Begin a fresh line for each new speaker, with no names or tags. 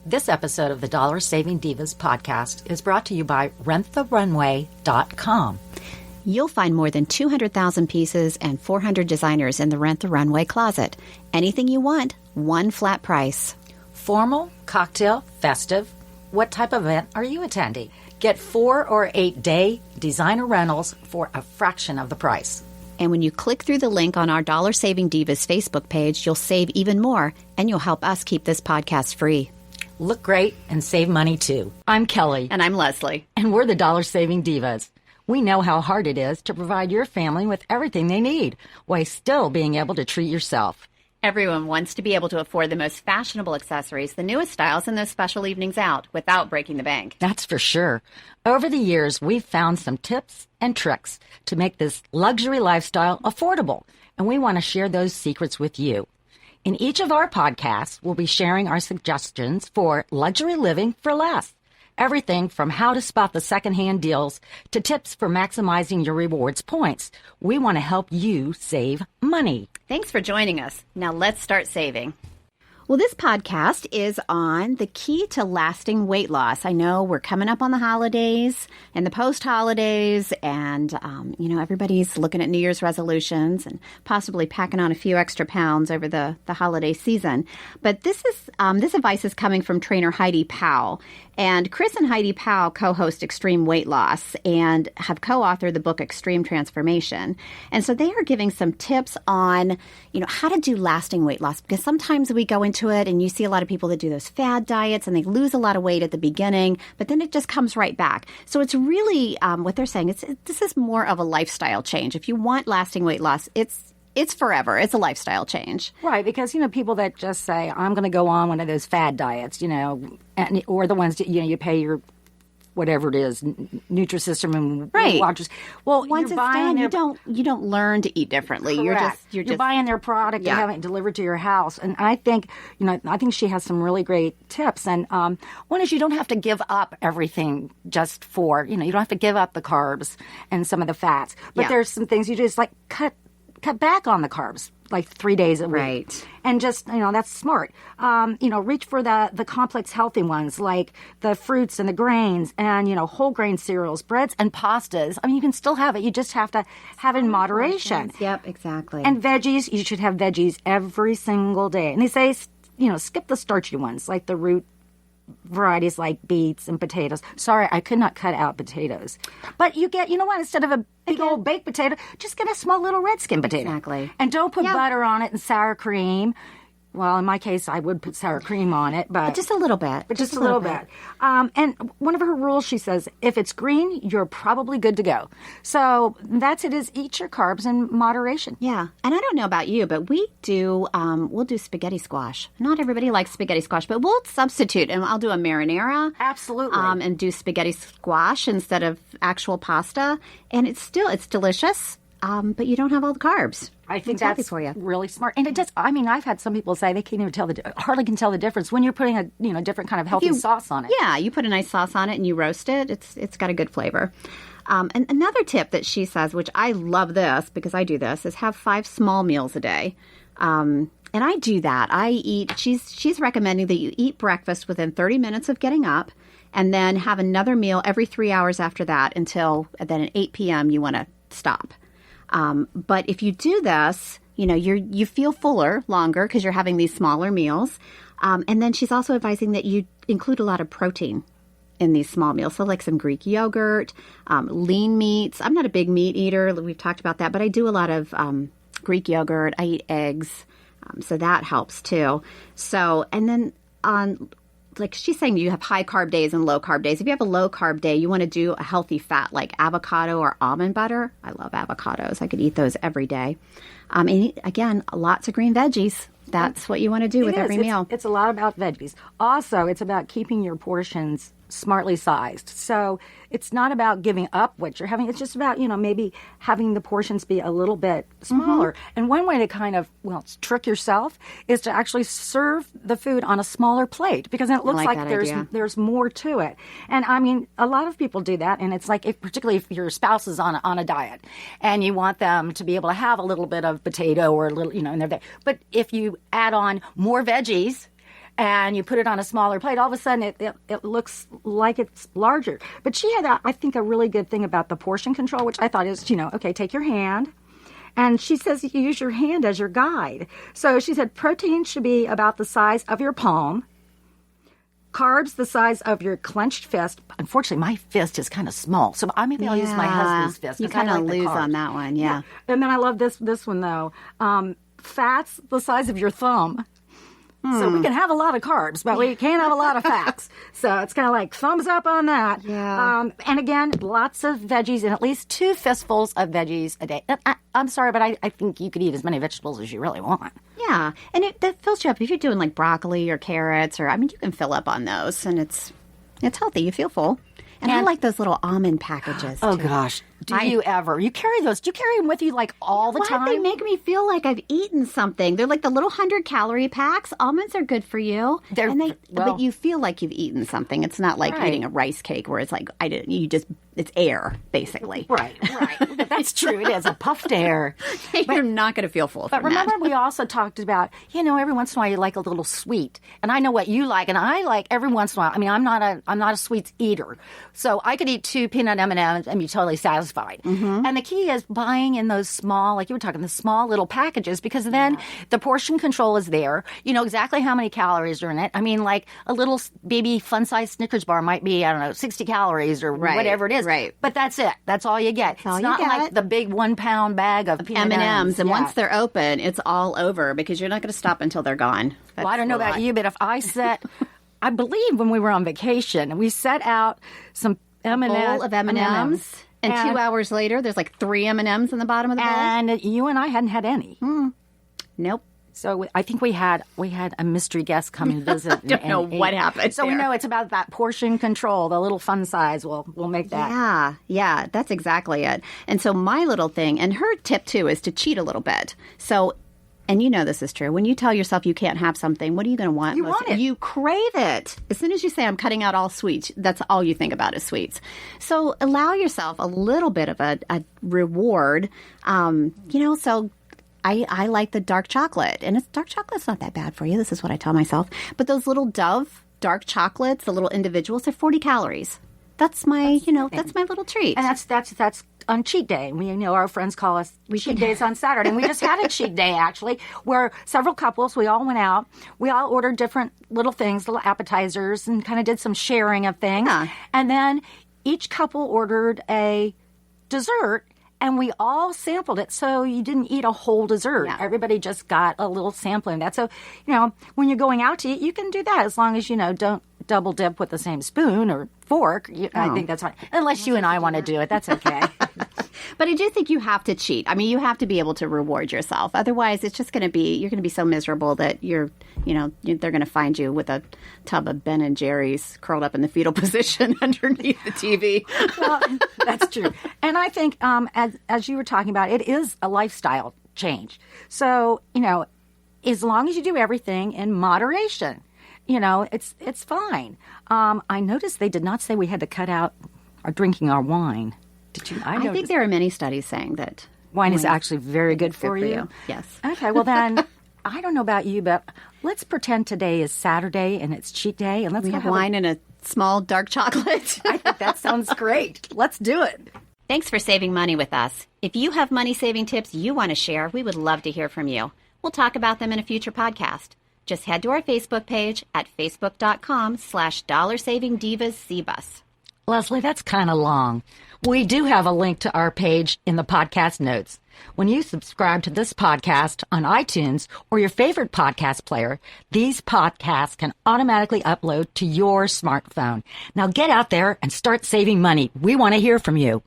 This episode of the Dollar Saving Divas podcast is brought to you by renttherunway.com.
You'll find more than 200,000 pieces and 400 designers in the Rent the Runway closet. Anything you want, one flat price.
Formal, cocktail, festive. What type of event are you attending? Get 4 or 8 day designer rentals for a fraction of the price.
And when you click through the link on our Dollar Saving Divas Facebook page, you'll save even more, and you'll help us keep this podcast free.
Look great and save money too. I'm Kelly.
And I'm Leslie.
And we're the Dollar Saving Divas. We know how hard it is to provide your family with everything they need while still being able to treat yourself.
Everyone wants to be able to afford the most fashionable accessories, the newest styles, and those special evenings out without breaking the bank.
That's for sure. Over the years, we've found some tips and tricks to make this luxury lifestyle affordable, and we want to share those secrets with you. In each of our podcasts, we'll be sharing our suggestions for luxury living for less. Everything from how to spot the secondhand deals to tips for maximizing your rewards points. We want to help you save money.
Thanks for joining us. Now let's start saving. Well, this podcast is on the key to lasting weight loss. I know we're coming up on the holidays and the post-holidays, and, everybody's looking at New Year's resolutions and possibly packing on a few extra pounds over the holiday season. But this advice is coming from trainer Heidi Powell. And Chris and Heidi Powell co-host Extreme Weight Loss and have co-authored the book Extreme Transformation. And so they are giving some tips on, how to do lasting weight loss, because sometimes we go into it and you see a lot of people that do those fad diets and they lose a lot of weight at the beginning, but then it just comes right back. So it's really what they're saying. This is more of a lifestyle change. If you want lasting weight loss, it's forever. It's a lifestyle change.
Right, because, people that just say, I'm going to go on one of those fad diets, or the ones that, you pay your, whatever it is, Nutrisystem and
right.
Watchers. Well,
once it's done, you don't learn to eat differently.
Correct.
You're just
buying their product and having it delivered to your house. And I think, I think she has some really great tips. And one is you don't have to give up everything just for, you don't have to give up the carbs and some of the fats. But there's some things you just cut back on the carbs, like 3 days a week.
Right.
And just, that's smart. Reach for the complex healthy ones, like the fruits and the grains and, whole grain cereals, breads and pastas. I mean, you can still have it. You just have to have it in moderation.
Yep, exactly.
And veggies, you should have veggies every single day. And they say, skip the starchy ones, like the root varieties like beets and potatoes. Sorry, I could not cut out potatoes. But you get, instead of a big old baked potato, just get a small little red skin potato.
Exactly.
And don't put butter on it and sour cream. Well, in my case, I would put sour cream on it, but
just a little bit.
But just a little bit. And one of her rules, she says, if it's green, you're probably good to go. So that's it. Is eat your carbs in moderation.
Yeah, and I don't know about you, but we'll do spaghetti squash. Not everybody likes spaghetti squash, but we'll substitute, and I'll do a marinara.
Absolutely.
And do spaghetti squash instead of actual pasta, and it's delicious. But you don't have all the carbs.
I think
that's
for you. Really smart. And it does. I mean, I've had some people say they can't even hardly can tell the difference when you're putting a different kind of healthy sauce on it.
Yeah, you put a nice sauce on it and you roast it. It's got a good flavor. And another tip that she says, which I love this because I do this, is have 5 small meals a day. And I do that. She's recommending that you eat breakfast within 30 minutes of getting up, and then have another meal every 3 hours after that then at 8 p.m. you want to stop. But if you do this, you feel fuller longer because you're having these smaller meals. And then she's also advising that you include a lot of protein in these small meals. So like some Greek yogurt, lean meats. I'm not a big meat eater. We've talked about that, but I do a lot of Greek yogurt. I eat eggs. So that helps too. So, and then like she's saying, you have high carb days and low carb days. If you have a low carb day, you want to do a healthy fat like avocado or almond butter. I love avocados. I could eat those every day. And again, lots of green veggies. That's what you want to do with every meal.
It's a lot about veggies. Also, it's about keeping your portions smartly sized. So it's not about giving up what you're having. It's just about, maybe having the portions be a little bit smaller. Mm-hmm. And one way to kind of, trick yourself is to actually serve the food on a smaller plate, because then it looks like there's more to it. And I mean, a lot of people do that. And it's like, particularly if your spouse is on a diet and you want them to be able to have a little bit of potato or a little, in their day. But if you add on more veggies and you put it on a smaller plate, all of a sudden it looks like it's larger. But she had, I think, a really good thing about the portion control, which I thought is, okay, take your hand. And she says you use your hand as your guide. So she said protein should be about the size of your palm. Carbs the size of your clenched fist. Unfortunately, my fist is kind of small, so maybe I'll use my husband's fist.
You kind of lose on that one, yeah.
And then I love this one, though. Fats the size of your thumb. So we can have a lot of carbs, but we can't have a lot of fats. So it's kind of like thumbs up on that.
Yeah.
And again, lots of veggies and at least 2 fistfuls of veggies a day. I'm sorry, but I think you could eat as many vegetables as you really want.
Yeah. And that fills you up. If you're doing like broccoli or carrots you can fill up on those. And it's healthy. You feel full. And I like those little almond packages,
Oh,
too.
gosh. Do you ever? You carry those? Do you carry them with you like all the time?
They make me feel like I've eaten something. They're like the little 100-calorie packs. Almonds are good for you. But you feel like you've eaten something. It's not like eating a rice cake where it's like, it's air, basically.
Right. That's true. It is a puffed air.
You're not going to feel full.
But remember, we also talked about, every once in a while you like a little sweet. And I know what you like, and I like every once in a while. I mean, I'm not a sweets eater. So I could eat 2 peanut M&Ms and be totally satisfied. Mm-hmm. And the key is buying in those small, like you were talking, the small little packages, because then the portion control is there. You know exactly how many calories are in it. I mean, like a little baby fun-sized Snickers bar might be, 60 calories or whatever it is.
Right.
But that's it. That's all you get. It's not like the big 1-pound bag of peanut
M&Ms. And once they're open, it's all over because you're not going to stop until they're gone.
Well, I don't know about you, but if I I believe when we were on vacation, we set out some M&Ms.
A bowl of M&Ms. And 2 hours later, there's like 3 M&Ms in the bottom of the bowl.
And you and I hadn't had any.
Nope.
So I think we had a mystery guest come and visit.
I don't know what happened.
So we know it's about that portion control, the little fun size. We'll make that.
Yeah, that's exactly it. And so my little thing, and her tip too, is to cheat a little bit. So. And you know this is true. When you tell yourself you can't have something, what are you going to want?
You want it.
You crave it. As soon as you say, I'm cutting out all sweets, that's all you think about is sweets. So allow yourself a little bit of a reward. So I like the dark chocolate. And dark chocolate's not that bad for you. This is what I tell myself. But those little Dove dark chocolates, the little individuals, they're 40 calories. That's my little treat.
And that's on cheat day. Our friends call us cheat days on Saturday. And we just had a cheat day, actually, where several couples, we all went out. We all ordered different little things, little appetizers, and kind of did some sharing of things. Yeah. And then each couple ordered a dessert, and we all sampled it. So you didn't eat a whole dessert. Yeah. Everybody just got a little sampling of that. So, when you're going out to eat, you can do that as long as, don't double dip with the same spoon or fork. I think that's fine. Unless you and I want to do it. That's okay.
But I do think you have to cheat. I mean, you have to be able to reward yourself. Otherwise, it's just going to be, you're going to be so miserable that they're going to find you with a tub of Ben and Jerry's curled up in the fetal position underneath the TV.
Well, that's true. And I think, as you were talking about, it is a lifestyle change. So, as long as you do everything in moderation, it's fine. I noticed they did not say we had to cut out our drinking our wine. Did you?
I think there are many studies saying that
wine is actually very good for you.
Yes.
Okay, well then, I don't know about you, but let's pretend today is Saturday and it's cheat day, and let's
have wine and a small dark chocolate.
I think that sounds great. Let's do it.
Thanks for saving money with us. If you have money-saving tips you want to share, we would love to hear from you. We'll talk about them in a future podcast. Just head to our Facebook page at facebook.com/DollarSavingDivasCBus.
Leslie, that's kind of long. We do have a link to our page in the podcast notes. When you subscribe to this podcast on iTunes or your favorite podcast player, these podcasts can automatically upload to your smartphone. Now get out there and start saving money. We want to hear from you.